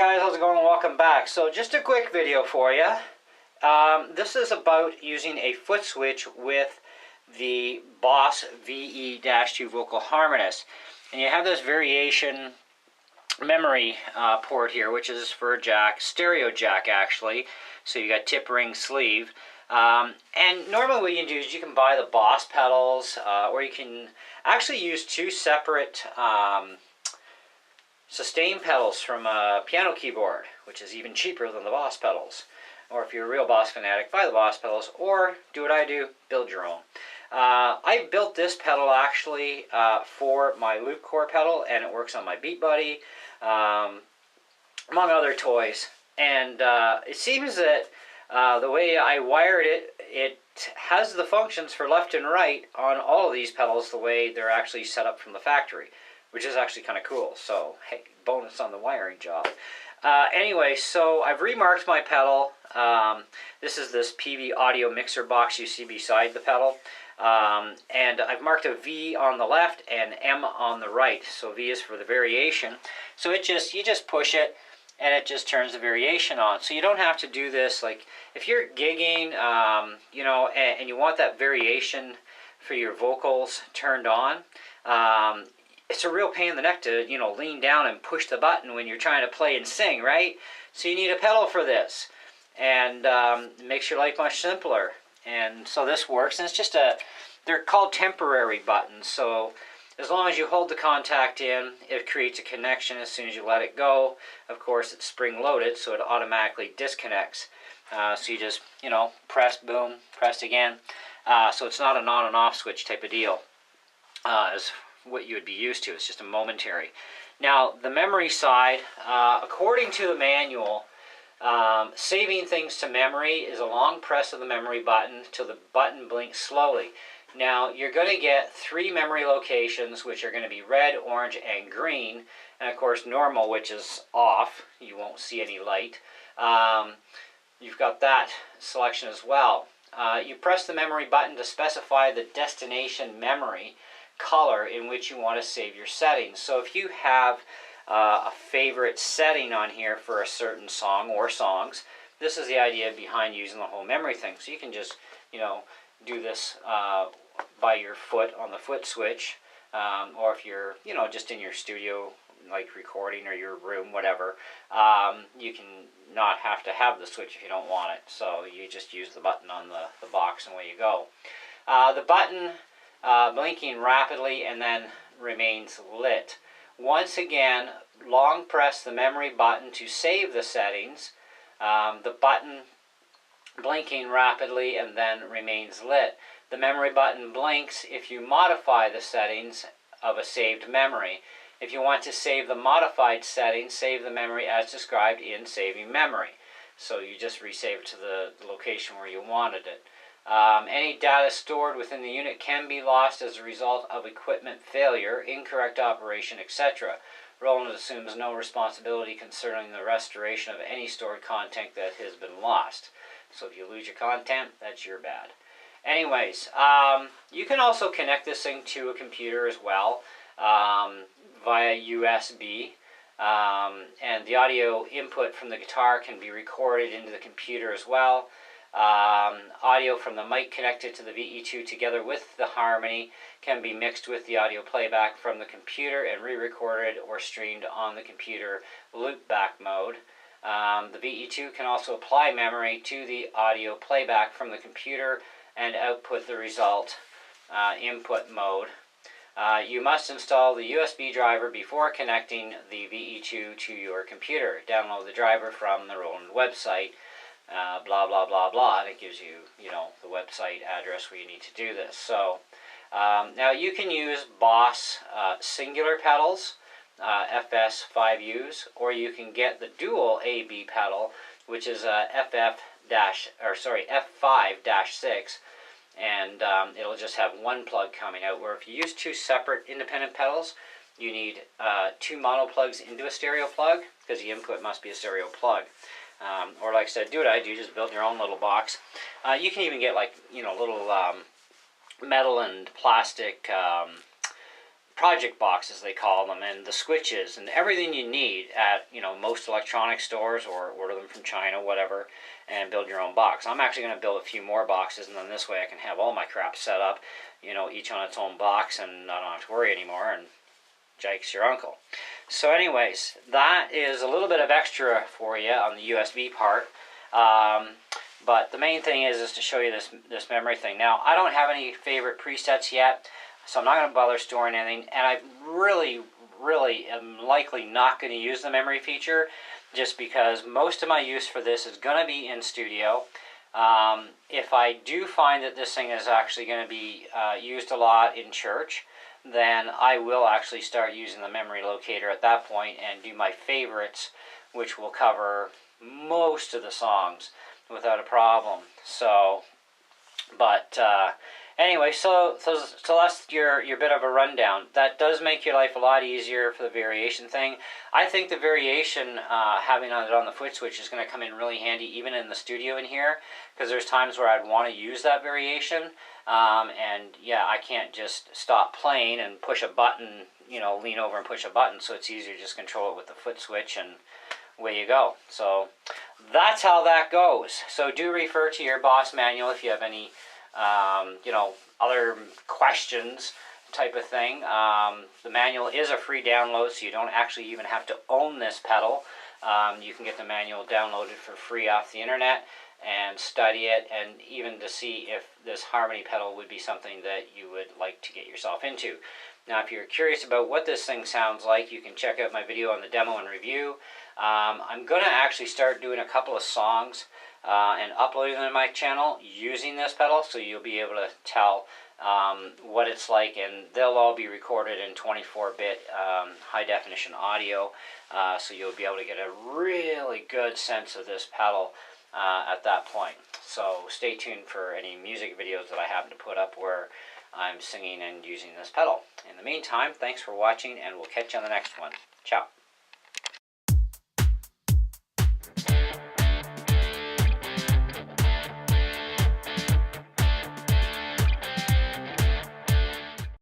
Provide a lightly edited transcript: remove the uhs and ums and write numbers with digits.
guys, how's it going? Welcome back. So just a quick video for you. This is about using a foot switch with the Boss VE-2 Volcal Harmonist. And you have this variation memory port here, which is for a jack, stereo jack actually. So you got tip ring sleeve. And normally what you can do is you can buy the Boss pedals, or you can actually use two separate sustain pedals from a piano keyboard, which is even cheaper than the Boss pedals. Or if you're a real Boss fanatic, buy the Boss pedals, or do what I do, build your own. I built this pedal actually for my loop core pedal, and it works on my Beat Buddy, among other toys. And it seems that the way I wired it, it has the functions for left and right on all of these pedals the way they're actually set up from the factory, which is actually kind of cool. So, hey, bonus on the wiring job. Anyway, so I've remarked my pedal. This is this PV audio mixer box you see beside the pedal. And I've marked a V on the left and M on the right. So V is for the variation. So you just push it and it just turns the variation on. So you don't have to do this, like if you're gigging, you know, and you want that variation for your vocals turned on, it's a real pain in the neck to, you know, lean down and push the button when you're trying to play and sing, right? So you need a pedal for this, and it makes your life much simpler. And so this works, and it's just they're called temporary buttons, so as long as you hold the contact in, it creates a connection. As soon as you let it go, of course, it's spring-loaded, so it automatically disconnects. So you just, you know, press, boom, press again. So it's not an on and off switch type of deal, as what you would be used to. It's just a momentary. Now, the memory side, according to the manual, saving things to memory is a long press of the memory button till the button blinks slowly. Now, you're going to get 3 memory locations, which are going to be red, orange, and green. And of course, normal, which is off. You won't see any light. You've got that selection as well. You press the memory button to specify the destination memory color in which you want to save your settings. So if you have a favorite setting on here for a certain song or songs, this is the idea behind using the whole memory thing. So you can just, you know, do this by your foot on the foot switch, or if you're, you know, just in your studio, like recording, or your room, whatever, you can not have to have the switch if you don't want it. So you just use the button on the box and away you go. The button blinking rapidly and then remains lit. Once again, long press the memory button to save the settings. The button blinking rapidly and then remains lit. The memory button blinks if you modify the settings of a saved memory. If you want to save the modified settings, save the memory as described in saving memory. So you just resave it to the location where you wanted it. Any data stored within the unit can be lost as a result of equipment failure, incorrect operation, etc. Roland assumes no responsibility concerning the restoration of any stored content that has been lost. So if you lose your content, that's your bad. Anyways, you can also connect this thing to a computer as well, via USB. And the audio input from the guitar can be recorded into the computer as well. Audio from the mic connected to the VE-2 together with the harmony can be mixed with the audio playback from the computer and re-recorded or streamed on the computer loopback mode. The VE-2 can also apply memory to the audio playback from the computer and output the result input mode. You must install the USB driver before connecting the VE-2 to your computer. Download the driver from the Roland website. Blah, blah, blah, blah, and it gives you, you know, the website address where you need to do this. So, now you can use Boss singular pedals, FS5Us, or you can get the dual AB pedal, which is F5-6, and it'll just have one plug coming out, where if you use 2 separate independent pedals, you need 2 mono plugs into a stereo plug, because the input must be a stereo plug. Or like I said, do what I do, just build your own little box. You can even get, like, you know, little metal and plastic project boxes, they call them, and the switches and everything you need at, you know, most electronic stores, or order them from China, whatever, and build your own box. I'm actually going to build a few more boxes, and then this way I can have all my crap set up, you know, each on its own box, and I don't have to worry anymore, and Jake's your uncle. So anyways, that is a little bit of extra for you on the USB part. But the main thing is to show you this memory thing. Now, I don't have any favorite presets yet, so I'm not going to bother storing anything, and I really am likely not going to use the memory feature, just because most of my use for this is going to be in studio. If I do find that this thing is actually going to be used a lot in church, then I will actually start using the memory locator at that point and do my favorites, which will cover most of the songs without a problem. So, but anyway, so that's your bit of a rundown. That does make your life a lot easier for the variation thing. I think the variation, having it on the foot switch, is going to come in really handy even in the studio in here, because there's times where I'd want to use that variation, and yeah, I can't just stop playing and push a button, you know, lean over and push a button, so it's easier to just control it with the foot switch, and away you go. So that's how that goes. So do refer to your Boss manual if you have any you know, other questions type of thing. The manual is a free download, so you don't actually even have to own this pedal. You can get the manual downloaded for free off the internet and study it, and even to see if this harmony pedal would be something that you would like to get yourself into. Now, if you're curious about what this thing sounds like, you can check out my video on the demo and review. I'm going to actually start doing a couple of songs and uploading them to my channel using this pedal, so you'll be able to tell what it's like, and they'll all be recorded in 24-bit high-definition audio, so you'll be able to get a really good sense of this pedal at that point. So stay tuned for any music videos that I happen to put up where I'm singing and using this pedal. In the meantime, thanks for watching, and we'll catch you on the next one. Ciao.